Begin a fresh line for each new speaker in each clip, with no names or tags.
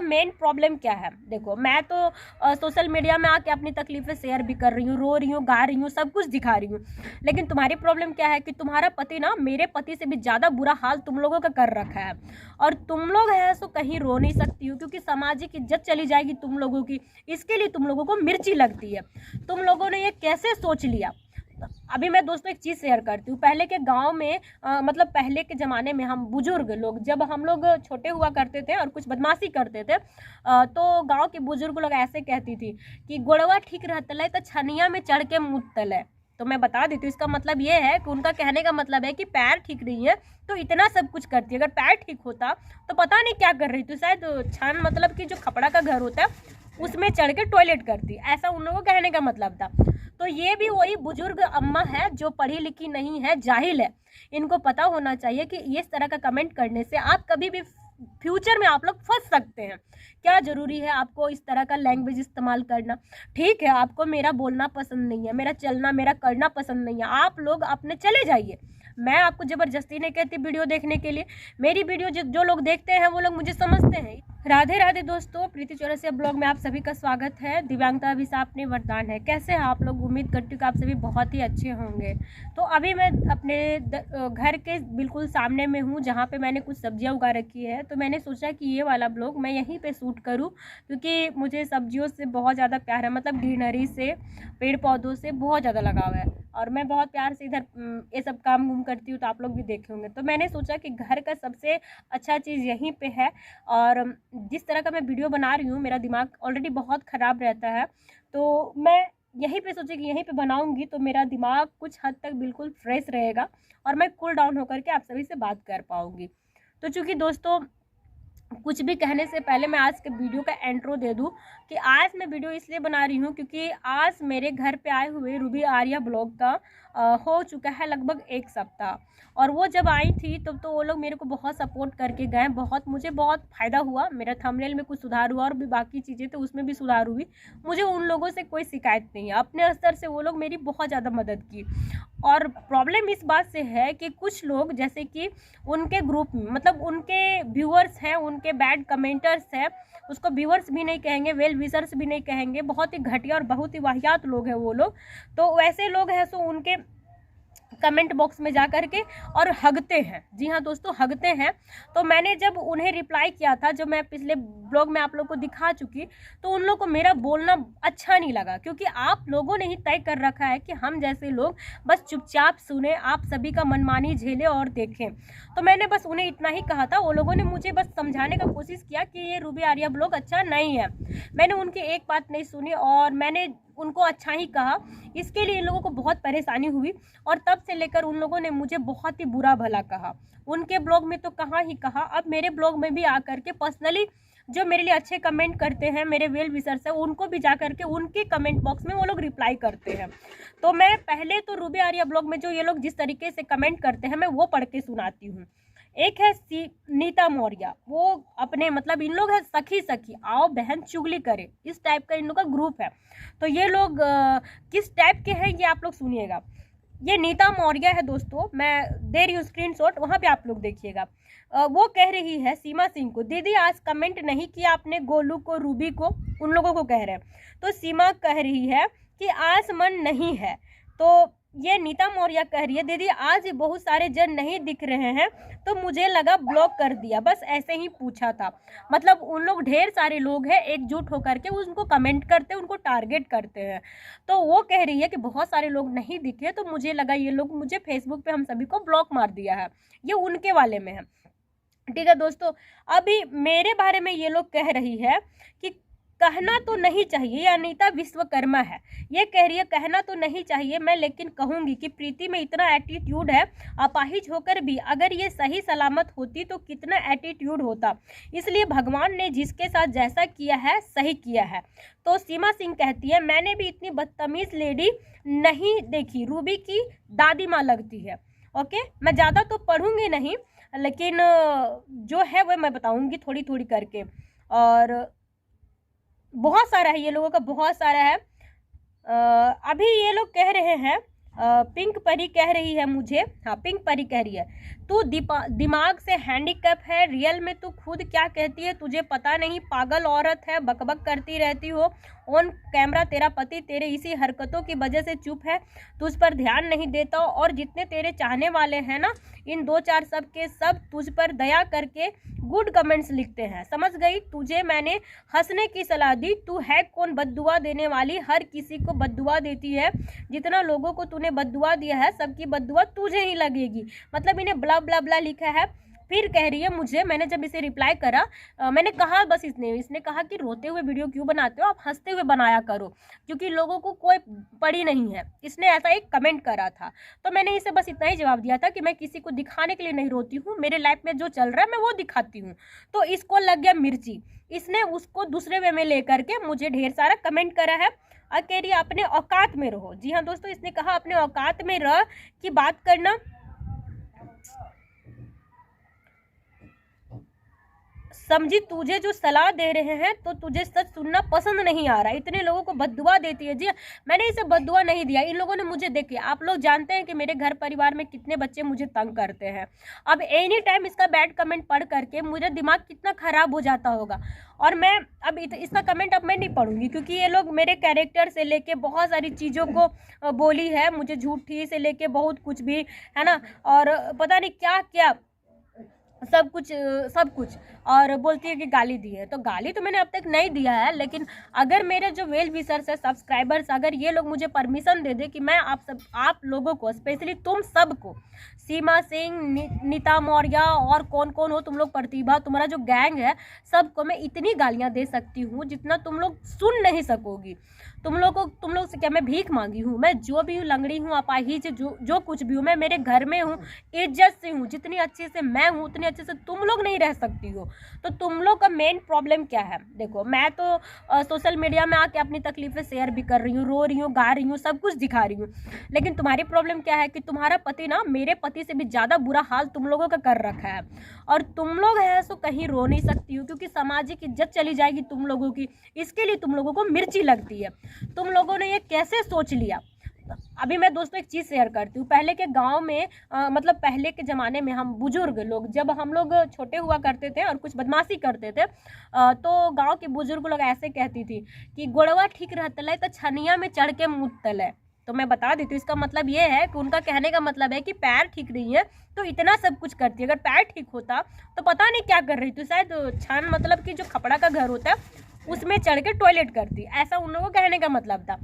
Main problem क्या है? देखो, मैं तो सोशल मीडिया में आके अपनी तकलीफें शेयर भी कर रही हूँ, रो रही हूँ, गा रही हूँ, सब कुछ दिखा रही हूँ, लेकिन तुम्हारी प्रॉब्लम क्या है कि तुम्हारा पति ना मेरे पति से भी ज़्यादा बुरा हाल तुम लोगों का कर रखा है, और तुम लोग है सो कहीं रो नहीं सकती हो, क्योंकि सामाजिक इज्जत चली जाएगी तुम लोगों की, इसके लिए तुम लोगों को मिर्ची लगती है। तुम लोगों ने ये कैसे सोच लिया? अभी मैं दोस्तों एक चीज़ शेयर करती हूँ। पहले के गांव में मतलब पहले के ज़माने में हम बुजुर्ग लोग, जब हम लोग छोटे हुआ करते थे और कुछ बदमाशी करते थे, तो गांव के बुजुर्ग लोग ऐसे कहती थी कि गोड़वा ठीक रहता है तो छनिया में चढ़ के मुतल है। तो मैं बता देती हूँ, इसका मतलब ये है कि उनका कहने का मतलब है कि पैर ठीक नहीं है तो इतना सब कुछ करती है, अगर पैर ठीक होता तो पता नहीं क्या कर रही थी, शायद छान मतलब कि जो खपड़ा का घर होता है उसमें चढ़ के टॉयलेट करती, ऐसा उन लोगों को कहने का मतलब था। तो ये भी वही बुजुर्ग अम्मा है जो पढ़ी लिखी नहीं है, जाहिल है। इनको पता होना चाहिए कि इस तरह का कमेंट करने से आप कभी भी फ्यूचर में आप लोग फंस सकते हैं। क्या ज़रूरी है आपको इस तरह का लैंग्वेज इस्तेमाल करना? ठीक है, आपको मेरा बोलना पसंद नहीं है, मेरा चलना मेरा करना पसंद नहीं है, आप लोग अपने चले जाइए। मैं आपको ज़बरदस्ती नहीं कहती वीडियो देखने के लिए। मेरी वीडियो जो लोग देखते हैं वो लोग मुझे समझते हैं। राधे राधे दोस्तों, प्रीति चौरसिया ब्लॉग में आप सभी का स्वागत है। दिव्यांगता अभिशाप ने वरदान है। कैसे हैं आप लोग? उम्मीद करती हूँ कि आप सभी बहुत ही अच्छे होंगे। तो अभी मैं अपने घर के बिल्कुल सामने में हूँ, जहाँ पे मैंने कुछ सब्जियाँ उगा रखी है। तो मैंने सोचा कि ये वाला ब्लॉग मैं यहीं पे शूट करूँ, क्योंकि मुझे सब्जियों से बहुत ज़्यादा प्यार है, मतलब ग्रीनरी से, पेड़ पौधों से बहुत ज़्यादा लगाव है, और मैं बहुत प्यार से इधर ये सब काम घूम करती हूँ, तो आप लोग भी देखे होंगे। तो मैंने सोचा कि घर का सबसे अच्छा चीज़ यहीं पे है, और जिस तरह का मैं वीडियो बना रही हूँ मेरा दिमाग ऑलरेडी बहुत ख़राब रहता है, तो मैं यहीं पे सोची कि यहीं पे बनाऊँगी तो मेरा दिमाग कुछ हद तक बिल्कुल फ्रेश रहेगा, और मैं कूल डाउन होकर के आप सभी से बात कर पाऊँगी। तो चूँकि दोस्तों कुछ भी कहने से पहले मैं आज के वीडियो का इंट्रो दे दूं कि आज मैं वीडियो इसलिए बना रही हूं क्योंकि आज मेरे घर पे आए हुए रूबी आर्या ब्लॉग का हो चुका है लगभग 1 सप्ताह, और वो जब आई थी तब तो वो लोग मेरे को बहुत सपोर्ट करके गए, मुझे बहुत फ़ायदा हुआ, मेरा थंबनेल में कुछ सुधार हुआ, और भी बाकी चीज़ें तो उसमें भी सुधार हुई। मुझे उन लोगों से कोई शिकायत नहीं है, अपने स्तर से वो लोग मेरी बहुत ज़्यादा मदद की। और प्रॉब्लम इस बात से है कि कुछ लोग जैसे कि उनके ग्रुप में, मतलब उनके व्यूअर्स हैं, उनके बैड कमेंटर्स हैं, उसको व्यूअर्स भी नहीं कहेंगे, वेल विशर्स भी नहीं कहेंगे, बहुत ही घटिया और बहुत ही वाहियात लोग हैं वो लोग। तो वैसे लोग हैं सो उनके कमेंट बॉक्स में जा कर के और हगते हैं। जी हाँ दोस्तों, हगते हैं। तो मैंने जब उन्हें रिप्लाई किया था, जब मैं पिछले ब्लॉग में आप लोग को दिखा चुकी, तो उन लोग को मेरा बोलना अच्छा नहीं लगा, क्योंकि आप लोगों ने ही तय कर रखा है कि हम जैसे लोग बस चुपचाप सुने, आप सभी का मनमानी झेले और देखें। तो मैंने बस उन्हें इतना ही कहा था। वो लोगों ने मुझे बस समझाने का कोशिश किया कि ये रूबी आर्या ब्लॉग अच्छा नहीं है। मैंने उनकी एक बात नहीं सुनी, और मैंने उनको अच्छा ही कहा। इसके लिए इन लोगों को बहुत परेशानी हुई, और तब से लेकर उन लोगों ने मुझे बहुत ही बुरा भला कहा। उनके ब्लॉग में तो कहाँ ही कहा, अब मेरे ब्लॉग में भी आकर के पर्सनली जो मेरे लिए अच्छे कमेंट करते हैं, मेरे वेल विशर्स हैं, उनको भी जा करके उनके कमेंट बॉक्स में वो लोग रिप्लाई करते हैं। तो मैं पहले तो रूबी आर्या ब्लॉग में जो ये लोग जिस तरीके से कमेंट करते हैं मैं वो पढ़ के सुनाती हूँ। एक है नीता मौर्य, वो अपने मतलब इन लोग है सखी सखी आओ बहन चुगली करे, इस टाइप का इन लोग का ग्रुप है। तो ये लोग किस टाइप के हैं ये आप लोग सुनिएगा। ये नीता मौर्य है दोस्तों, मैं दे रही हूँ स्क्रीनशॉट, वहाँ पे आप लोग देखिएगा। वो कह रही है सीमा सिंह को, दीदी आज कमेंट नहीं किया आपने गोलू को, रूबी को, उन लोगों को कह रहे हैं। तो सीमा कह रही है कि आज मन नहीं है। तो ये नीता मौर्य कह रही है, दीदी आज बहुत सारे जन नहीं दिख रहे हैं तो मुझे लगा ब्लॉक कर दिया, बस ऐसे ही पूछा था। मतलब उन लोग ढेर सारे लोग हैं एकजुट होकर के उनको कमेंट करते, उनको टारगेट करते हैं। तो वो कह रही है कि बहुत सारे लोग नहीं दिखे तो मुझे लगा ये लोग मुझे फेसबुक पे हम सभी को ब्लॉक मार दिया है, ये उनके वाले में है। ठीक है दोस्तों, अभी मेरे बारे में ये लोग कह रही है कि कहना तो नहीं चाहिए, ये अनीता विश्वकर्मा है, ये कह रही है कहना तो नहीं चाहिए मैं, लेकिन कहूंगी कि प्रीति में इतना एटीट्यूड है, अपाहिज होकर भी अगर ये सही सलामत होती तो कितना एटीट्यूड होता, इसलिए भगवान ने जिसके साथ जैसा किया है सही किया है। तो सीमा सिंह कहती है मैंने भी इतनी बदतमीज लेडी नहीं देखी, रूबी की दादी माँ लगती है। ओके, मैं ज़्यादा तो पढ़ूंगी नहीं, लेकिन जो है वह मैं बताऊंगी थोड़ी थोड़ी करके, और बहुत सारा है ये लोगों का, बहुत सारा है। अभी ये लोग कह रहे हैं पिंक परी कह रही है मुझे, हाँ पिंक परी कह रही है, तू दिमाग से हैंडीकैप है, रियल में तू खुद क्या कहती है तुझे पता नहीं, पागल औरत है, बकबक करती रहती हो। ऑन कैमरा तेरा पति तेरे इसी हरकतों की वजह से चुप है, तुझ पर ध्यान नहीं देता, और जितने तेरे चाहने वाले हैं ना, इन 2-4 सब के सब तुझ पर दया करके गुड कमेंट्स लिखते हैं। समझ गई, तुझे मैंने हंसने की सलाह दी, तू है कौन बद्दुआ देने वाली, हर किसी को बद्दुआ देती है, जितना लोगों को तूने बद्दुआ दिया है सबकी बद्दुआ तुझे ही लगेगी। मतलब इन्हें ब्ला ब्ला ब्ला लिखा है। फिर कह रही है मुझे, मैंने जब इसे रिप्लाई करा, मैंने कहा बस इसने कहा कि रोते हुए वीडियो क्यों बनाते हो, आप हंसते हुए बनाया करो, क्योंकि लोगों को कोई पड़ी नहीं है। इसने ऐसा एक कमेंट करा था, तो मैंने इसे बस इतना ही जवाब दिया था कि मैं किसी को दिखाने के लिए नहीं रोती हूँ, मेरे लाइफ में जो चल रहा है मैं वो दिखाती हूँ। तो इसको लग गया मिर्ची, इसने उसको दूसरे वे में लेकर के मुझे ढेर सारा कमेंट करा है और कह रही है अपने औकात में रहो। जी हाँ दोस्तों, इसने कहा अपने औकात में रह की बात करना। समझी, तुझे जो सलाह दे रहे हैं तो तुझे सच सुनना पसंद नहीं आ रहा, इतने लोगों को बद्दुआ देती है। जी मैंने इसे बद्दुआ नहीं दिया, इन लोगों ने मुझे देखिए, आप लोग जानते हैं कि मेरे घर परिवार में कितने बच्चे मुझे तंग करते हैं। अब एनी टाइम इसका बैड कमेंट पढ़ करके मुझे दिमाग कितना खराब हो जाता होगा, और मैं अब इसका कमेंट अब मैं नहीं पढ़ूंगी, क्योंकि ये लोग मेरे कैरेक्टर से लेके बहुत सारी चीज़ों को बोली है, मुझे झूठी से लेके बहुत कुछ भी है ना, और पता नहीं क्या क्या सब कुछ, और बोलती है कि गाली दी है। तो गाली तो मैंने अब तक नहीं दिया है, लेकिन अगर मेरे जो वेल विशर्स है, सब्सक्राइबर्स, अगर ये लोग मुझे परमिशन दे दे कि मैं आप लोगों को, स्पेशली तुम सबको, सीमा सिंह, नीता मौर्य और कौन कौन हो तुम लोग, प्रतिभा, तुम्हारा जो गैंग है, सबको मैं इतनी गालियां दे सकती हूँ जितना तुम लोग सुन नहीं सकोगी। तुम लोग से क्या मैं भीख मांगी हूँ? मैं जो भी हूँ, लंगड़ी हूँ, अपाहिज, जो कुछ भी हूँ, मैं मेरे घर में हूँ, इज्जत से हूँ, जितनी अच्छे से मैं हूँ उतनी अच्छे से तुम लोग नहीं रह सकती हो। तो तुम लोग का मेन प्रॉब्लम क्या है? देखो, मैं तो सोशल मीडिया में आके अपनी तकलीफें शेयर भी कर रही हूँ, रो रही हूँ, गा रही हूँ, सब कुछ दिखा रही हूँ, लेकिन तुम्हारी प्रॉब्लम क्या है कि तुम्हारा पति ना मेरे पति से भी ज़्यादा बुरा हाल तुम लोगों का कर रखा है, और तुम लोग है सो कहीं रो नहीं सकती हो, क्योंकि सामाजिक इज्जत चली जाएगी तुम लोगों की, इसके लिए तुम लोगों को मिर्ची लगती है। तुम लोगों ने ये कैसे सोच लिया? अभी मैं दोस्तों एक चीज़ शेयर करती हूँ। पहले के गांव में मतलब पहले के ज़माने में हम बुजुर्ग लोग, जब हम लोग छोटे हुआ करते थे और कुछ बदमाशी करते थे, तो गांव के बुजुर्ग लोग ऐसे कहती थी कि गोड़वा ठीक रहता है तो छनिया में चढ़ के मुतल है। तो मैं बता देती हूँ, इसका मतलब ये है कि उनका कहने का मतलब है कि पैर ठीक नहीं है तो इतना सब कुछ करती है, अगर पैर ठीक होता तो पता नहीं क्या कर रही थी, शायद छान मतलब कि जो खपड़ा का घर होता है उसमें चढ़ के टॉयलेट करती, ऐसा उन लोगों को कहने का मतलब था।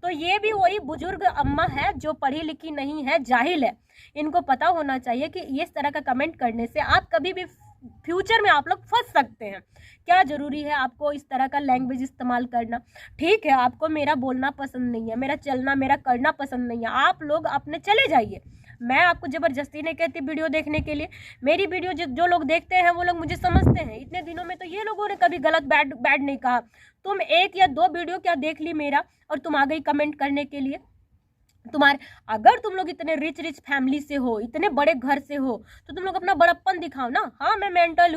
तो ये भी वही बुजुर्ग अम्मा है जो पढ़ी लिखी नहीं है, जाहिल है। इनको पता होना चाहिए कि इस तरह का कमेंट करने से आप कभी भी फ्यूचर में आप लोग फंस सकते हैं। क्या ज़रूरी है आपको इस तरह का लैंग्वेज इस्तेमाल करना? ठीक है, आपको मेरा बोलना पसंद नहीं है, मेरा चलना, मेरा करना पसंद नहीं है, आप लोग अपने चले जाइए। मैं आपको ज़बरदस्ती नहीं कहती वीडियो देखने के लिए। मेरी वीडियो जो लोग देखते हैं वो लोग मुझे समझते हैं। इतने दिनों में तो ये लोगों ने कभी गलत बैड नहीं कहा। तुम 1 या 2 वीडियो क्या देख ली मेरा और तुम आ गई कमेंट करने के लिए? अगर तुम लोग इतने रिच फैमिली से हो, इतने बड़े घर से हो, तो तुम लोग अपना बड़प्पन दिखाओ ना। हाँ, मैं मेंटल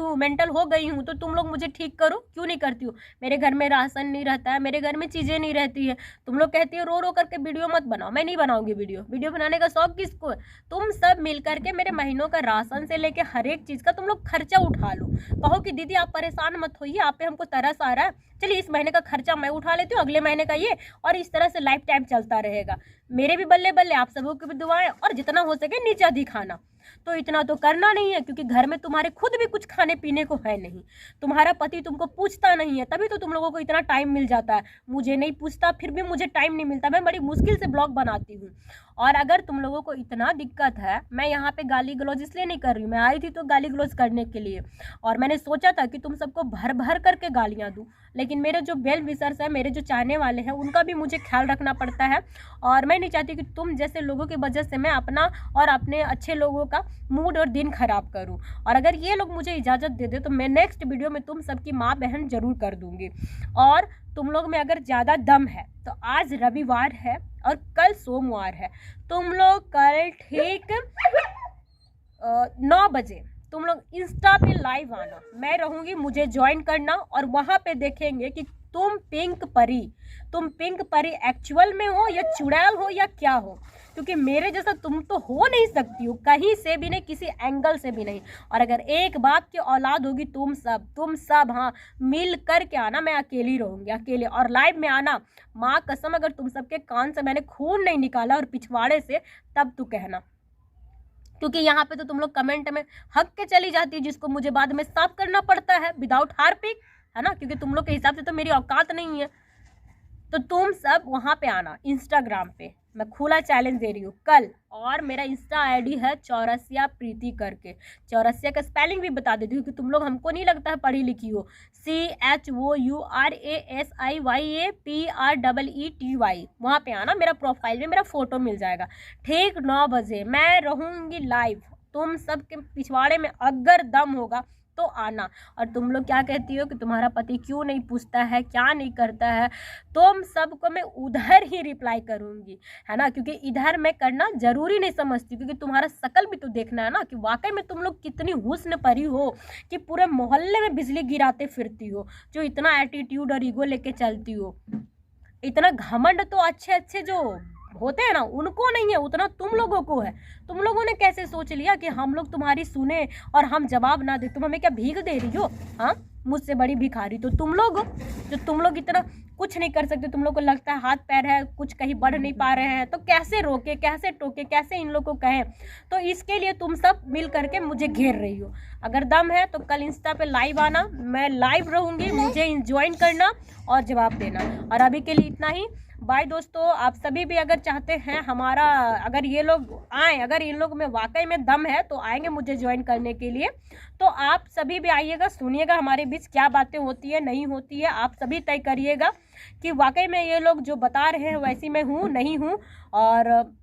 हो गई हूँ तो तुम लोग मुझे ठीक करो, क्यों नहीं करती हो? मेरे घर में राशन नहीं रहता है, मेरे घर में चीज़ें नहीं रहती है, तुम लोग कहती हो रो रो करके वीडियो मत बनाओ। मैं नहीं बनाऊंगी वीडियो बनाने का शौक किसको है? तुम सब मिल करके मेरे महीनों का राशन से लेके हर एक चीज़ का तुम लोग खर्चा उठा लो। कहो कि दीदी आप परेशान मत होइए, आप पे हमको तरस आ रहा है, चलिए इस महीने का खर्चा मैं उठा लेती हूँ, अगले महीने का ये, और इस तरह से लाइफ टाइम चलता रहेगा। मेरे भी बल्ले बल्ले, आप सबों की भी दुआएं, और जितना हो सके नीचा दिखाना। तो इतना तो करना नहीं है, क्योंकि घर में तुम्हारे खुद भी कुछ खाने पीने को है नहीं, तुम्हारा पति तुमको पूछता नहीं है, तभी तो तुम लोगों को इतना टाइम मिल जाता है। मुझे नहीं पूछता, फिर भी मुझे टाइम नहीं मिलता, मैं बड़ी मुश्किल से ब्लॉग बनाती हूँ। और अगर तुम लोगों को इतना दिक्कत है, मैं यहाँ पे गाली गलौज इसलिए नहीं कर रही हूँ, मैं आई थी तो गाली गलौज करने के लिए, और मैंने सोचा था कि तुम सबको भर भर करके गालियाँ दूँ, लेकिन मेरे जो वेल विशर्स है, मेरे जो चाहने वाले हैं, उनका भी मुझे ख्याल रखना पड़ता है। और मैं नहीं चाहती कि तुम जैसे लोगों की वजह से मैं अपना और अपने अच्छे लोगों का मूड और दिन खराब करूं। और अगर ये लोग मुझे इजाज़त दे दे तो मैं नेक्स्ट वीडियो में तुम सबकी माँ बहन जरूर कर दूंगी। और तुम लोग में अगर ज़्यादा दम है तो आज रविवार है और कल सोमवार है, तुम लोग कल ठीक 9 बजे तुम लोग इंस्टा पे लाइव आना, मैं रहूँगी, मुझे ज्वाइन करना, और वहाँ पे देखेंगे कि तुम पिंक परी एक्चुअल में हो या चुड़ैल हो या क्या हो, क्योंकि मेरे जैसा तुम तो हो नहीं सकती हो, कहीं से भी नहीं, किसी एंगल से भी नहीं। और अगर एक बाप की औलाद होगी तुम सब हाँ मिल कर के आना, मैं अकेली रहूंगी, अकेले। और लाइव में आना, माँ कसम अगर तुम सबके कान से मैंने खून नहीं निकाला और पिछवाड़े से, तब तू कहना, क्योंकि यहाँ पे तो तुम लोग कमेंट में हक के चली जाती है, जिसको मुझे बाद में साफ करना पड़ता है विदाउट हार्पिक, है ना, क्योंकि तुम लोग के हिसाब से तो मेरी औकात नहीं है। तो तुम सब वहाँ पे आना इंस्टाग्राम पे, मैं खुला चैलेंज दे रही हूँ कल। और मेरा इंस्टा आईडी है चौरसिया प्रीति करके, चौरसिया का स्पेलिंग भी बता देती हूँ कि तुम लोग हमको नहीं लगता है पढ़ी लिखी हो, CHOURASIYAPREETY। वहाँ पे आना, मेरा प्रोफाइल में मेरा फोटो मिल जाएगा। ठीक 9 बजे मैं रहूँगी लाइव, तुम सब के पिछवाड़े में अगर दम होगा तो आना। और तुम लोग क्या कहती हो कि तुम्हारा पति क्यों नहीं पूछता है, क्या नहीं करता है, तुम सबको मैं उधर ही रिप्लाई करूंगी, है ना, क्योंकि इधर मैं करना जरूरी नहीं समझती, क्योंकि तुम्हारा शकल भी तो देखना है ना, कि वाकई में तुम लोग कितनी हुस्न परी हो कि पूरे मोहल्ले में बिजली गिराते फिरती हो, जो इतना एटीट्यूड और ईगो लेके चलती हो। इतना घमंड तो अच्छे जो होते हैं ना उनको नहीं है, उतना तुम लोगों को है। तुम लोगों ने कैसे सोच लिया कि हम लोग तुम्हारी सुने और हम जवाब ना दे? तुम हमें क्या भीख दे रही हो? हाँ, मुझसे बड़ी भिखारी तो तुम लोग हो, जो तुम लोग इतना कुछ नहीं कर सकते। तुम लोग को लगता है हाथ पैर है, कुछ कहीं बढ़ नहीं पा रहे हैं, तो कैसे रोके, कैसे टोके, कैसे इन लोग को कहें? तो इसके लिए तुम सब मिल करके मुझे घेर रही हो। अगर दम है तो कल इंस्टा पे लाइव आना, मैं लाइव रहूँगी, मुझे ज्वाइन करना और जवाब देना। और अभी के लिए इतना ही, बाय दोस्तों। आप सभी भी अगर चाहते हैं हमारा, अगर ये लोग आए, अगर इन लोग में वाकई में दम है तो आएंगे मुझे ज्वाइन करने के लिए, तो आप सभी भी आइएगा, सुनिएगा हमारे बीच क्या बातें होती है नहीं होती है, आप सभी तय करिएगा कि वाकई में ये लोग जो बता रहे हैं वैसी मैं हूँ नहीं हूँ। और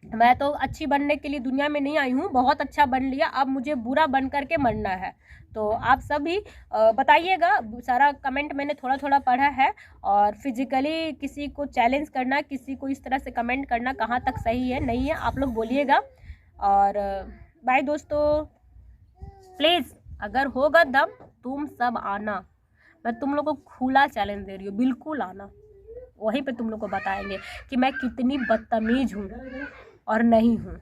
मैं तो अच्छी बनने के लिए दुनिया में नहीं आई हूँ, बहुत अच्छा बन लिया, अब मुझे बुरा बन करके मरना है। तो आप सभी बताइएगा, सारा कमेंट मैंने थोड़ा थोड़ा पढ़ा है। और फिजिकली किसी को चैलेंज करना, किसी को इस तरह से कमेंट करना कहाँ तक सही है नहीं है, आप लोग बोलिएगा। और बाय दोस्तों, प्लीज़ अगर होगा दम तुम सब आना, मैं तुम लोग को खुला चैलेंज दे रही हूँ, बिल्कुल आना। वहीं पे तुम लोग को बताएंगे कि मैं कितनी बदतमीज हूँ और नहीं हूँ।